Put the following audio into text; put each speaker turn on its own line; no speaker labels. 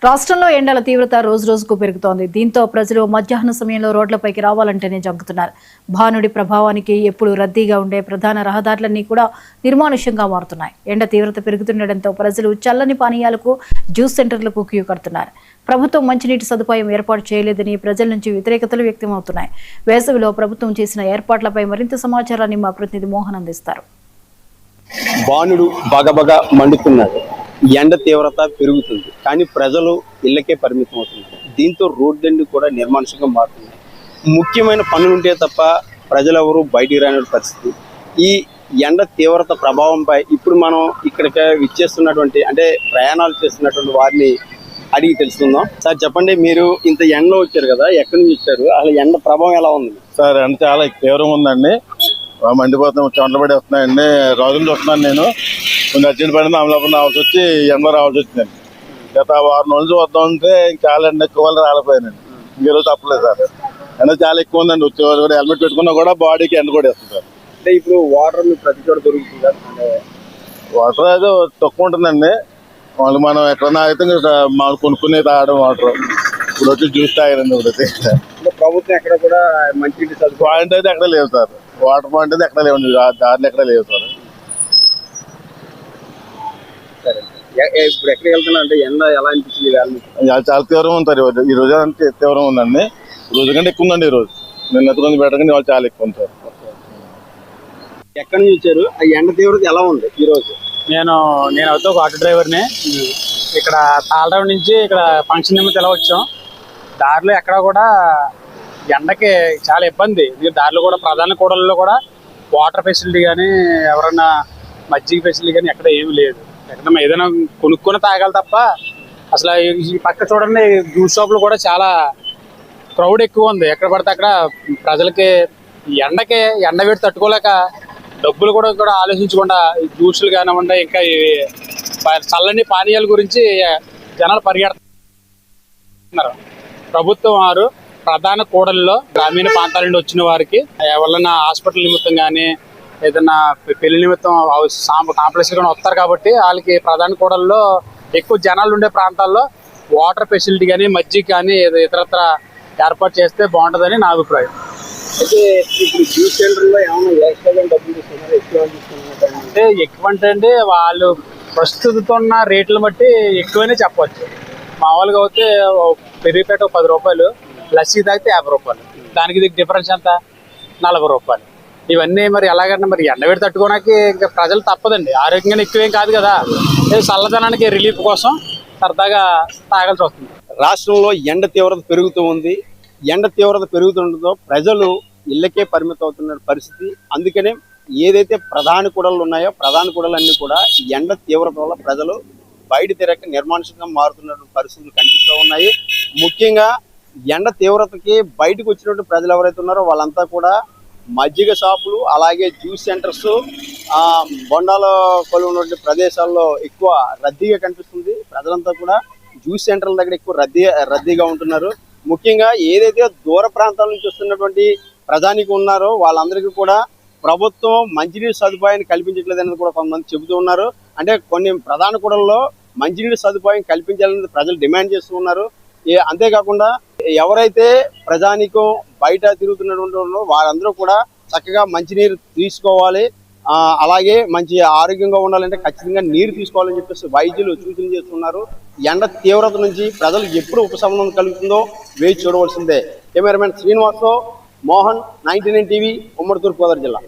రాష్ట్రంలో ఎండల తీవ్రత రోజురోజుకు పెరుగుతోంది. దీంతో ప్రజలు మధ్యాహ్న సమయంలో రోడ్లపైకి రావాలంటేనే జంకుతున్నారు. భానుడి ప్రభావానికి ఎప్పుడు రద్దీగా ఉండే ప్రధాన రహదారులన్నీ కూడా నిర్మానుష్యంగా మారుతున్నాయి. ఎండ తీవ్రత పెరుగుతుండటంతో ప్రజలు చల్లని పానీయాలకు, జ్యూస్ సెంటర్లకు క్యూ కడుతున్నారు. ప్రభుత్వం మంచినీటి సదుపాయం ఏర్పాటు చేయలేదని ప్రజల నుంచి వ్యతిరేకతలు వ్యక్తమవుతున్నాయి. వేసవిలో ప్రభుత్వం చేసిన ఏర్పాట్లపై మరింత సమాచారాన్ని మా ప్రతినిధి మోహన్ అందిస్తారు.
భానుడు బగబగ మండుతున్నాడు. ఎండ తీవ్రత పెరుగుతుంది, కానీ ప్రజలు ఇళ్లకే పరిమితం అవుతున్నారు. దీంతో రోడ్లన్నీ కూడా నిర్మానుష్యంగా మారుతున్నాయి. ముఖ్యమైన పనులుంటే తప్ప ప్రజలెవరూ బయటికి రాని పరిస్థితి. ఈ ఎండ తీవ్రత ప్రభావంపై ఇప్పుడు మనం ఇక్కడికి విచ్చేస్తున్నటువంటి అంటే ప్రయాణాలు చేస్తున్నటువంటి వారిని అడిగి తెలుసుకుందాం. సార్ చెప్పండి, మీరు ఇంత ఎండలో వచ్చారు కదా, ఎక్కడి నుంచి వచ్చారు? అసలు ఎండ ప్రభావం ఎలా ఉంది?
సార్ ఎండ చాలా తీవ్రంగా ఉందండి. మండిపోతున్నాం, చెమటలు పడి వస్తున్నాయండి. రోజులు చూస్తున్నాను నేను. కొంచెం అర్జెంట్ పడింది, అమలాపురం రావాల్సి వచ్చి ఎండలో రావాల్సి వచ్చిందండి. గత 6 రోజులు వద్దాం అంటే చాలా ఎండ ఎక్కువ వల్ల రాలిపోయానండి. ఇంకేరోజు తప్పలేదు సార్. ఎండ చాలా ఎక్కువ ఉందండి. వచ్చేవాళ్ళు కూడా హెల్మెట్ పెట్టుకున్నా కూడా బాడీకి ఎండ కూడా వేస్తుంది సార్.
అంటే ఇప్పుడు వాటర్ మీకు ప్రతి చోట దొరుకుతుందా?
వాటర్ అయితే తక్కువ ఉంటుందండి. వాళ్ళు మనం ఎక్కడన్నా అయితే మనం కొనుక్కునే తాగడం వాటర్. ఇప్పుడు వచ్చి జ్యూస్ తాగారండి. ఇప్పుడైతే
ప్రభుత్వం ఎక్కడ కూడా మంచి
పాయింట్ అయితే ఎక్కడ లేవు సార్. వాటర్ పాయింట్ అయితే ఎక్కడ లేవండి, దారిలో ఎక్కడ లేవు సార్.
సరే, ఇప్పుడు ఎక్కడికి వెళ్తున్నా అంటే ఎండ ఎలా అనిపిస్తుంది?
చాలా తీవ్రంగా ఉంటుంది ఈరోజు. ఈ రోజు అంటే తీవ్రంగా ఉందండి. రోజు కంటే ఎక్కువ ఉందండి. ఈ రోజు నిన్న కొంచెం బెటర్ కానీ వాళ్ళు చాలా ఎక్కువ ఉంది సార్.
ఎక్కడి నుంచి వచ్చారు? ఆ ఎండ తీవ్రత ఎలా ఉంది ఈ రోజు?
నేను అయితే ఒక ఆటో డ్రైవర్ని. ఇక్కడ తాళరావు నుంచి ఇక్కడ ఫంక్షన్ నిమిత్తం ఎలా వచ్చాం. దారిలో ఎక్కడ కూడా ఎండకి చాలా ఇబ్బంది. దారిలో కూడా ప్రధాన కూడల్లో కూడా వాటర్ ఫెసిలిటీ కానీ ఎవరన్నా మజ్జిగ ఫెసిలిటీ కానీ ఎక్కడ ఏమి లేదు. ఎక్కడ ఏదైనా కొనుక్కొని తాగాలి తప్ప. అసలు ఈ పక్క చూడండి, జ్యూస్ షాపులు కూడా చాలా క్రౌడ్ ఎక్కువ ఉంది. ఎక్కడ పడితే అక్కడ ప్రజలకి ఎండకి ఎండ వేడి తట్టుకోలేక డబ్బులు కూడా ఆలోచించకుండా ఈ జ్యూసులు కానివ్వండి, ఇంకా చల్లని పానీయాల గురించి జనాలు పరిగెడుతున్నారు. ప్రభుత్వం వారు ప్రధాన కూడలిలో గ్రామీణ ప్రాంతాల నుండి వచ్చిన వారికి ఎవరన్నా హాస్పిటల్ నిమిత్తం కానీ ఏదన్నా పెళ్లి నిమిత్తం కాంప్లెక్స్ కానీ వస్తారు కాబట్టి వాళ్ళకి ప్రధాన కూడల్లో ఎక్కువ జనాలు ఉండే ప్రాంతాల్లో వాటర్ ఫెసిలిటీ కానీ మజ్జిగ కానీ ఇతరత్ర ఏర్పాటు చేస్తే బాగుంటుందని నా అభిప్రాయం.
అయితే ఇప్పుడు జ్యూస్ సెంటర్లో ఏమైనా ఎక్స్ట్రా డబ్బులు తీసుకున్నారు?
అంటే ఎక్కువ అంటే వాళ్ళు ప్రస్తుతం ఉన్న రేట్లను బట్టి ఎక్కువనే చెప్పవచ్చు. మామూలుగా అయితే పెరిగిపేట 10 రూపాయలు, లస్సీ తాగితే 50 రూపాయలు. దానికి డిఫరెన్స్ ఎంత? 40 రూపాయలు. ఇవన్నీ మరి ఎలాగంటే మరి ఎండవేడి తట్టుకోవడానికి ఇంకా ప్రజలు తప్పదండి. ఆరోగ్యంగా ఎక్కువేం కాదు కదా, చల్లదనానికి రిలీఫ్ కోసం సరదాగా తాగాల్సి వస్తుంది.
రాష్ట్రంలో ఎండ తీవ్రత పెరుగుతూ ఉంది. ఎండ తీవ్రత పెరుగుతుండటంతో ప్రజలు ఇళ్లకే పరిమితం అవుతున్న పరిస్థితి. అందుకనే ఏదైతే ప్రధాన కూడళ్ళు ఉన్నాయో ప్రధాన కూడలన్నీ కూడా ఎండ తీవ్రత వల్ల ప్రజలు బయట తిరగక నిర్మానుష్యంగా మారుతున్న పరిస్థితులు కనిపిస్తూ ఉన్నాయి. ముఖ్యంగా ఎండ తీవ్రతకి బయటకు వచ్చినటువంటి ప్రజలు ఎవరైతే ఉన్నారో వాళ్ళంతా కూడా మజ్జిగ షాపులు, అలాగే జ్యూస్ సెంటర్స్, బొండాల కొలు ఉన్నటువంటి ప్రదేశాల్లో ఎక్కువ రద్దీగా కనిపిస్తుంది. ప్రజలంతా కూడా జ్యూస్ సెంటర్ల దగ్గర ఎక్కువ రద్దీగా ఉంటున్నారు. ముఖ్యంగా ఏదైతే దూర ప్రాంతాల నుంచి వస్తున్నటువంటి ప్రజానికి ఉన్నారో వాళ్ళందరికీ కూడా ప్రభుత్వం మంచినీటి సదుపాయాన్ని కల్పించట్లేదనేది కూడా కొంతమంది చెబుతూ ఉన్నారు. అంటే కొన్ని ప్రధాన కూడల్లో మంచినీటి సదుపాయం కల్పించాలనేది ప్రజలు డిమాండ్ చేస్తూ ఉన్నారు. అంతేకాకుండా ఎవరైతే ప్రజానికం బయట తిరుగుతున్నటువంటి వారందరూ కూడా చక్కగా మంచినీరు తీసుకోవాలి, అలాగే మంచి ఆరోగ్యంగా ఉండాలంటే ఖచ్చితంగా నీరు తీసుకోవాలని చెప్పేసి వైద్యులు సూచన చేస్తున్నారు. ఎండ తీవ్రత నుంచి ప్రజలు ఎప్పుడు ఉపశమనం కలుగుతుందో వేచి చూడవలసిందే. కెమెరామెన్ శ్రీనివాస్తో మోహన్, 99 టీవీ, ఉమ్మడి తూర్పుగోదావరి జిల్లా.